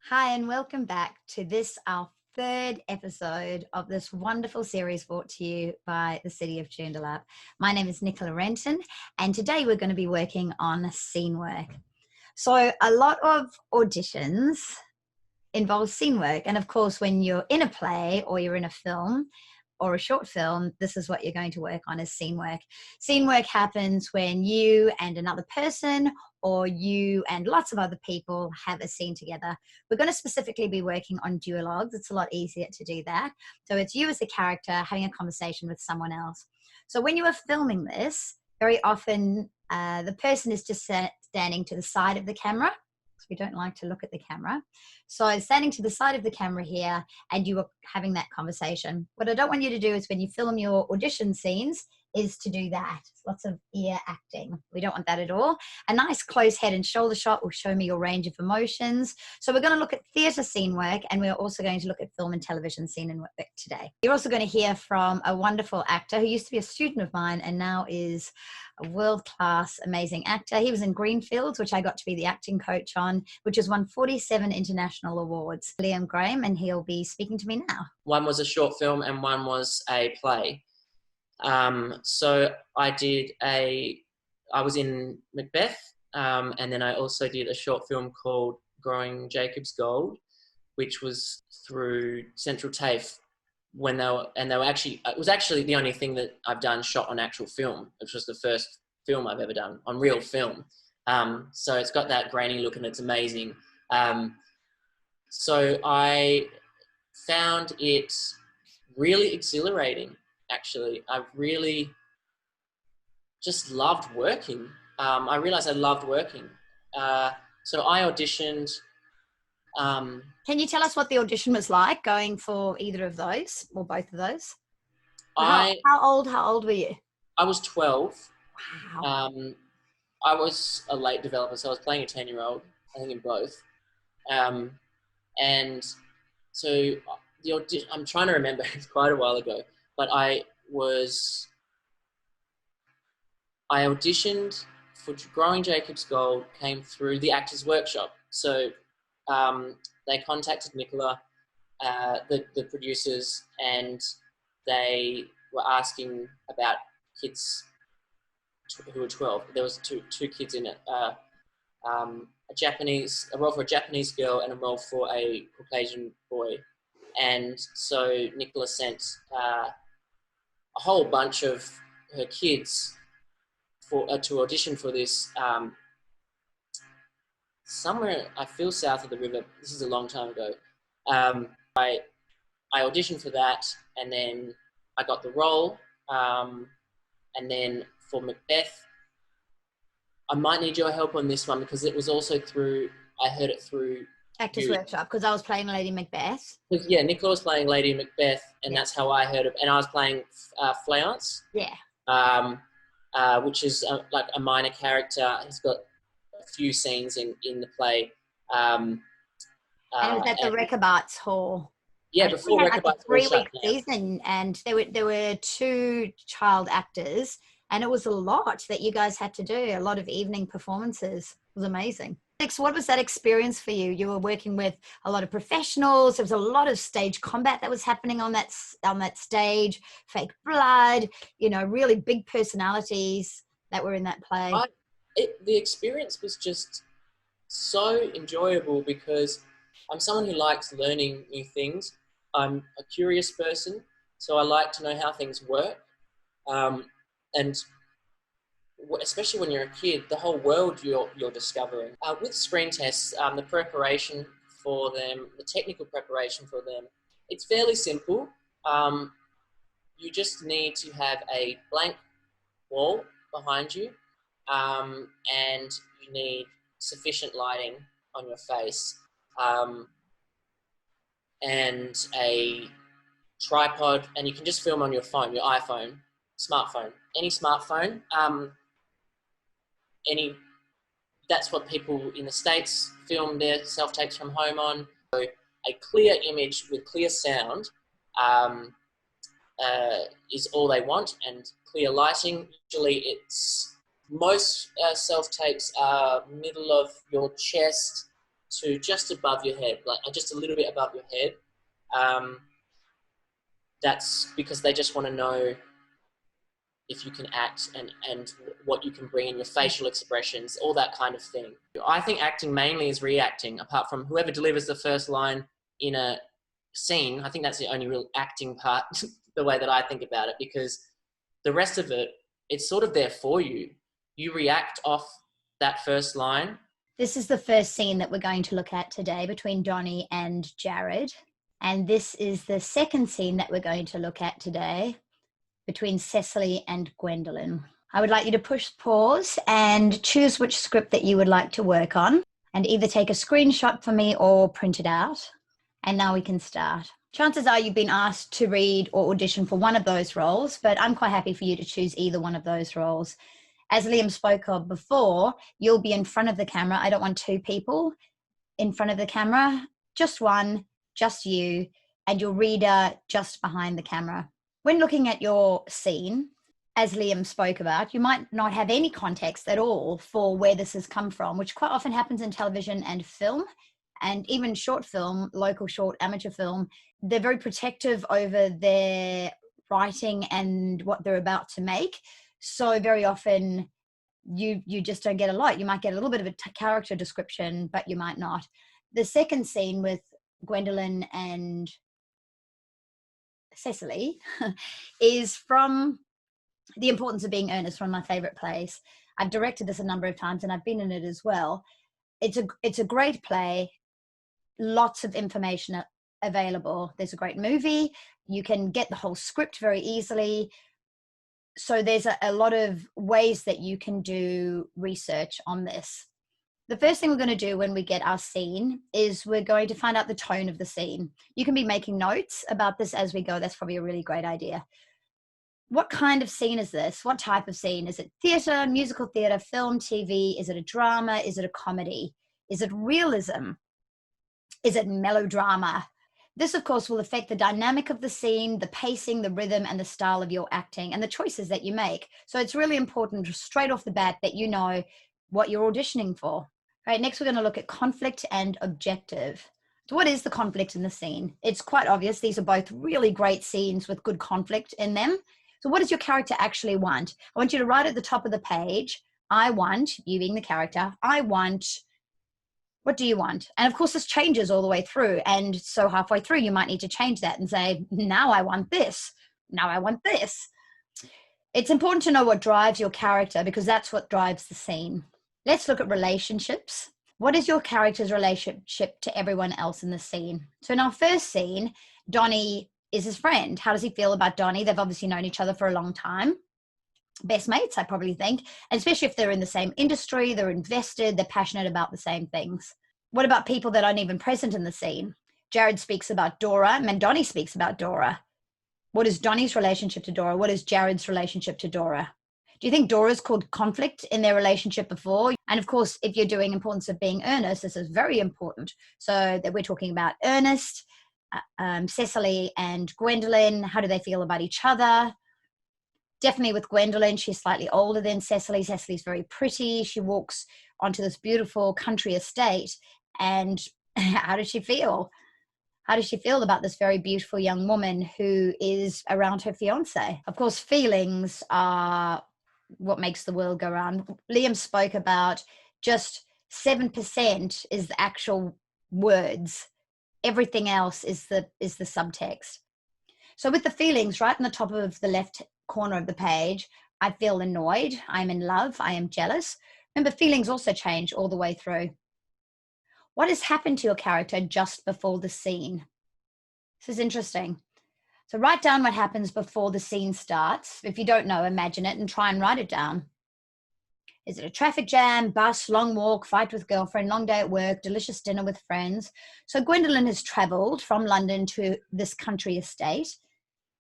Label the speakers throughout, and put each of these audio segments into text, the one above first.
Speaker 1: Hi, and welcome back to this, our third episode of this wonderful series brought to you by the City of Joondalup. My name is Nicola Renton, and today we're going to be working on scene work. So, a lot of auditions involve scene work, and of course, when you're in a play or you're in a film, or a short film, this is what you're going to work on is scene work. Scene work happens when you and another person or you and lots of other people have a scene together. We're going to specifically be working on duologues. It's a lot easier to do that. So it's you as the character having a conversation with someone else. So when you are filming this, very often the person is just standing to the side of the camera. We don't like to look at the camera. So standing to the side of the camera here and you are having that conversation. What I don't want you to do is when you film your audition scenes is to do that. Lots of ear acting. We don't want that at all. A nice close head and shoulder shot will show me your range of emotions. So we're going to look at theatre scene work, and we're also going to look at film and television scene work today. You're also going to hear from a wonderful actor who used to be a student of mine and now is a world-class, amazing actor. He was in Greenfields, which I got to be the acting coach on, which has won 47 international awards. Liam Graham, and he'll be speaking to me now.
Speaker 2: One was a short film and one was a play. So I was in Macbeth, and then I also did a short film called Growing Jacob's Gold, which was through Central TAFE it was actually the only thing that I've done shot on actual film, which was the first film I've ever done on real film. So it's got that grainy look and it's amazing. So I found it really exhilarating, actually. I really just loved working. I realized I loved working. So I auditioned.
Speaker 1: Can you tell us what the audition was like going for either of those or both of those? How old were you?
Speaker 2: I was 12.
Speaker 1: Wow.
Speaker 2: I was a late developer, so I was playing a 10-year-old, I think in both. And so the audition, I'm trying to remember, it's quite a while ago, but I auditioned for Growing Jacob's Gold, came through the Actors Workshop. So they contacted Nicola, the producers, and they were asking about kids who were 12. There was two kids in it, a role for a Japanese girl and a role for a Caucasian boy. And so Nicola sent a whole bunch of her kids to audition for this somewhere, I feel, south of the river. This is a long time ago. I auditioned for that, and then I got the role. And then for Macbeth, I might need your help on this one because it was also I heard it through
Speaker 1: Actors Workshop, because I was playing Lady Macbeth.
Speaker 2: Yeah, Nicola was playing Lady Macbeth, and that's how I heard it. And I was playing Fleance.
Speaker 1: Yeah.
Speaker 2: Which is like a minor character. He's got a few scenes in the play.
Speaker 1: And it was at the Rechabites Hall.
Speaker 2: Yeah, before Rechabites Hall shut down.
Speaker 1: Season, and there were two child actors, and it was a lot that you guys had to do. A lot of evening performances. It was amazing. What was that experience for you? You were working with a lot of professionals. There was a lot of stage combat that was happening on that stage. Fake blood, really big personalities that were in that play.
Speaker 2: The experience was just so enjoyable because I'm someone who likes learning new things. I'm a curious person, so I like to know how things work. And especially when you're a kid, the whole world you're discovering. With screen tests, the preparation for them, the technical preparation for them, it's fairly simple. You just need to have a blank wall behind you, and you need sufficient lighting on your face, and a tripod, and you can just film on your phone, your iPhone, smartphone, any smartphone. That's what people in the States film their self-tapes from home on. So a clear image with clear sound is all they want, and clear lighting. Usually most self-tapes are middle of your chest, to just above your head, like just a little bit above your head. That's because they just want to know if you can act and what you can bring in your facial expressions, all that kind of thing. I think acting mainly is reacting, apart from whoever delivers the first line in a scene. I think that's the only real acting part, the way that I think about it, because the rest of it, it's sort of there for you. You react off that first line.
Speaker 1: This is the first scene that we're going to look at today between Donnie and Jared. And this is the second scene that we're going to look at today between Cecily and Gwendolyn. I would like you to push pause and choose which script that you would like to work on, and either take a screenshot for me or print it out. And now we can start. Chances are you've been asked to read or audition for one of those roles, but I'm quite happy for you to choose either one of those roles. As Liam spoke of before, you'll be in front of the camera. I don't want two people in front of the camera, just one, just you, and your reader just behind the camera. When looking at your scene, as Liam spoke about, you might not have any context at all for where this has come from, which quite often happens in television and film, and even short film, local short, amateur film. They're very protective over their writing and what they're about to make. So very often you just don't get a lot. You might get a little bit of a character description, but you might not. The second scene with Gwendolyn and Cecily is from The Importance of Being Earnest, one of my favorite plays. I've directed this a number of times and I've been in it as well. It's a great play, lots of information available. There's a great movie. You can get the whole script very easily. So there's a lot of ways that you can do research on this. The first thing we're going to do when we get our scene is we're going to find out the tone of the scene. You can be making notes about this as we go. That's probably a really great idea. What kind of scene is this? What type of scene? Is it theatre, musical theatre, film, TV? Is it a drama? Is it a comedy? Is it realism? Is it melodrama? This, of course, will affect the dynamic of the scene, the pacing, the rhythm, and the style of your acting and the choices that you make. So it's really important straight off the bat that you know what you're auditioning for. All right, next we're going to look at conflict and objective. So what is the conflict in the scene? It's quite obvious. These are both really great scenes with good conflict in them. So what does your character actually want? I want you to write at the top of the page, I want, you being the character, I want, what do you want? And of course, this changes all the way through. And so halfway through, you might need to change that and say, now I want this. Now I want this. It's important to know what drives your character because that's what drives the scene. Let's look at relationships. What is your character's relationship to everyone else in the scene? So in our first scene, Donnie is his friend. How does he feel about Donnie? They've obviously known each other for a long time. Best mates, I probably think, and especially if they're in the same industry, they're invested, they're passionate about the same things. What about people that aren't even present in the scene? Jared speaks about Dora, and Donnie speaks about Dora. What is Donnie's relationship to Dora? What is Jared's relationship to Dora? Do you think Dora's called conflict in their relationship before? And of course, if you're doing Importance of Being Earnest, this is very important. So that we're talking about Ernest, Cecily and Gwendolyn. How do they feel about each other? Definitely with Gwendolyn, she's slightly older than Cecily. Cecily's very pretty. She walks onto this beautiful country estate. And how does she feel? How does she feel about this very beautiful young woman who is around her fiance? Of course, feelings are what makes the world go round. Liam spoke about just 7% is the actual words. Everything else is the subtext. So with the feelings, right in the top of the left corner of the page, I feel annoyed, I'm in love, I am jealous. Remember, feelings also change all the way through. What has happened to your character just before the scene? This is interesting. So write down what happens before the scene starts. If you don't know, imagine it and try and write it down. Is it a traffic jam, bus, long walk, fight with girlfriend, long day at work, delicious dinner with friends? So Gwendolyn has traveled from London to this country estate.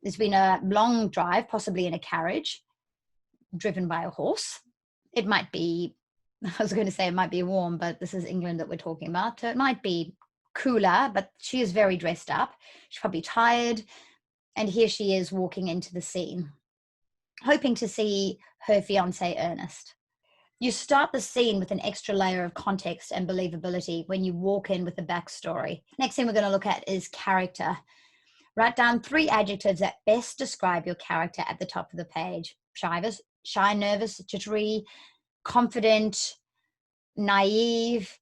Speaker 1: There's been a long drive, possibly in a carriage, driven by a horse. It might be, I was going to say it might be warm, but this is England that we're talking about. So it might be cooler, but she is very dressed up. She's probably tired. And here she is walking into the scene, hoping to see her fiancé Ernest. You start the scene with an extra layer of context and believability when you walk in with a backstory. Next thing we're going to look at is character. Write down 3 adjectives that best describe your character at the top of the page. Shy, nervous, jittery, confident, naive,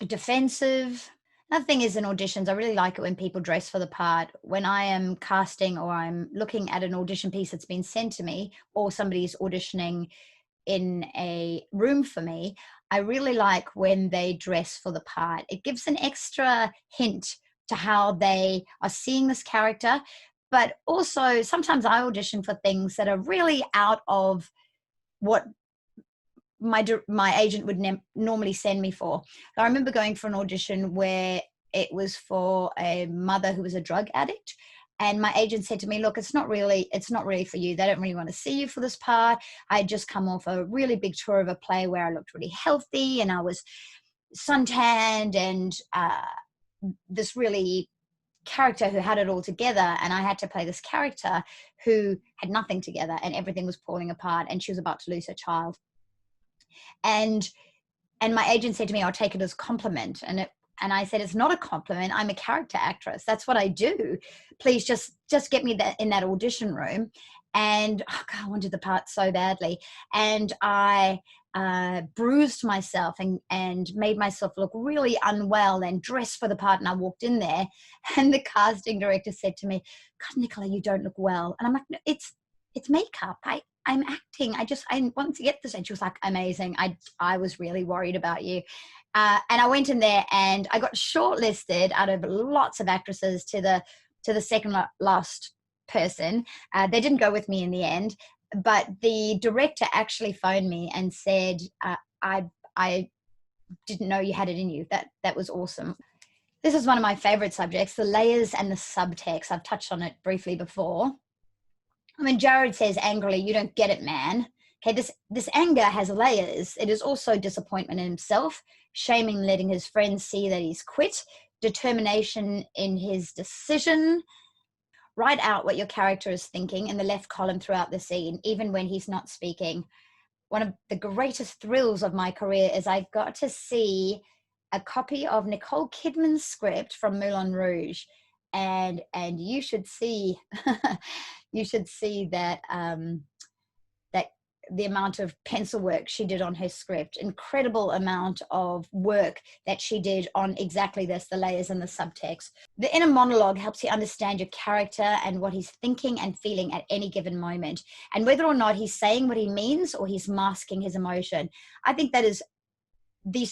Speaker 1: defensive. Another thing is in auditions, I really like it when people dress for the part. When I am casting or I'm looking at an audition piece that's been sent to me, or somebody's auditioning in a room for me, I really like when they dress for the part. It gives an extra hint to how they are seeing this character. But also sometimes I audition for things that are really out of what my agent would normally send me for. I remember going for an audition where it was for a mother who was a drug addict, and my agent said to me, look, it's not really for you. They don't really want to see you for this part. I had just come off a really big tour of a play where I looked really healthy and I was suntanned and this really character who had it all together, and I had to play this character who had nothing together and everything was falling apart, and she was about to lose her child. And my agent said to me, I'll take it as a compliment. And I said, it's not a compliment. I'm a character actress. That's what I do. Please just get me in that audition room. And oh God, I wanted the part so badly. And I bruised myself and made myself look really unwell and dressed for the part. And I walked in there and the casting director said to me, God, Nicola, you don't look well. And I'm like, no, it's makeup. I'm acting. I want to get this. And she was like, amazing. I was really worried about you. And I went in there and I got shortlisted out of lots of actresses to the second last person. They didn't go with me in the end, but the director actually phoned me and said, I didn't know you had it in you. That was awesome. This is one of my favorite subjects, the layers and the subtext. I've touched on it briefly before. I mean, Jared says angrily, you don't get it, man. Okay, this anger has layers. It is also disappointment in himself, shame in letting his friends see that he's quit, determination in his decision. Write out what your character is thinking in the left column throughout the scene, even when he's not speaking. One of the greatest thrills of my career is I got to see a copy of Nicole Kidman's script from Moulin Rouge. And you should see that that the amount of pencil work she did on her script, incredible amount of work that she did on exactly this, the layers and the subtext. The inner monologue helps you understand your character and what he's thinking and feeling at any given moment, and whether or not he's saying what he means or he's masking his emotion. I think that is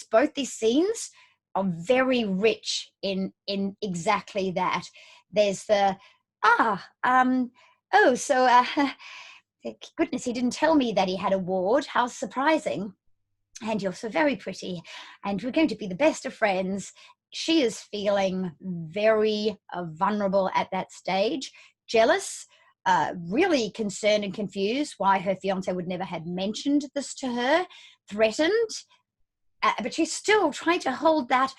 Speaker 1: both these scenes are very rich in exactly that. There's the goodness, he didn't tell me that he had a ward. How surprising. And you're so very pretty. And we're going to be the best of friends. She is feeling very vulnerable at that stage, jealous, really concerned and confused why her fiance would never have mentioned this to her, threatened. But she's still trying to hold that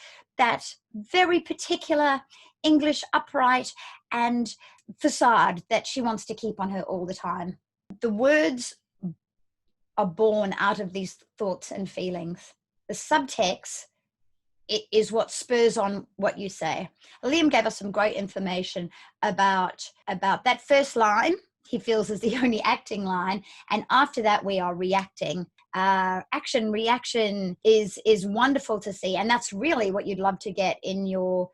Speaker 1: very particular English upright and facade that she wants to keep on her all the time. The words are born out of these thoughts and feelings. The subtext is what spurs on what you say. Liam gave us some great information about that first line. He feels is the only acting line, and after that we are reacting. Action reaction is wonderful to see, and that's really what you'd love to get in your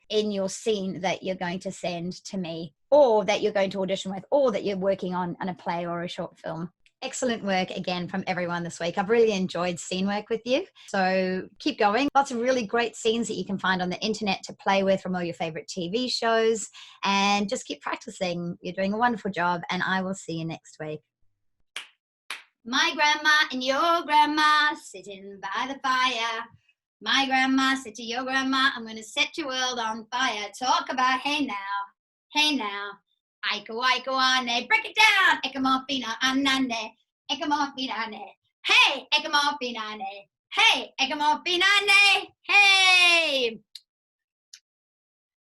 Speaker 1: scene that you're going to send to me, or that you're going to audition with, or that you're working on a play or a short film. Excellent work again from everyone this week. I've really enjoyed scene work with you. So keep going. Lots of really great scenes that you can find on the internet to play with from all your favorite TV shows, and just keep practicing. You're doing a wonderful job, and I will see you next week. My grandma and your grandma sitting by the fire. My grandma said to your grandma, I'm going to set your world on fire. Talk about hey now. Aiko ane, break it down. Ekamofina anane, ekamofina. Hey, ekamofina. Hey, ekamofina. Hey.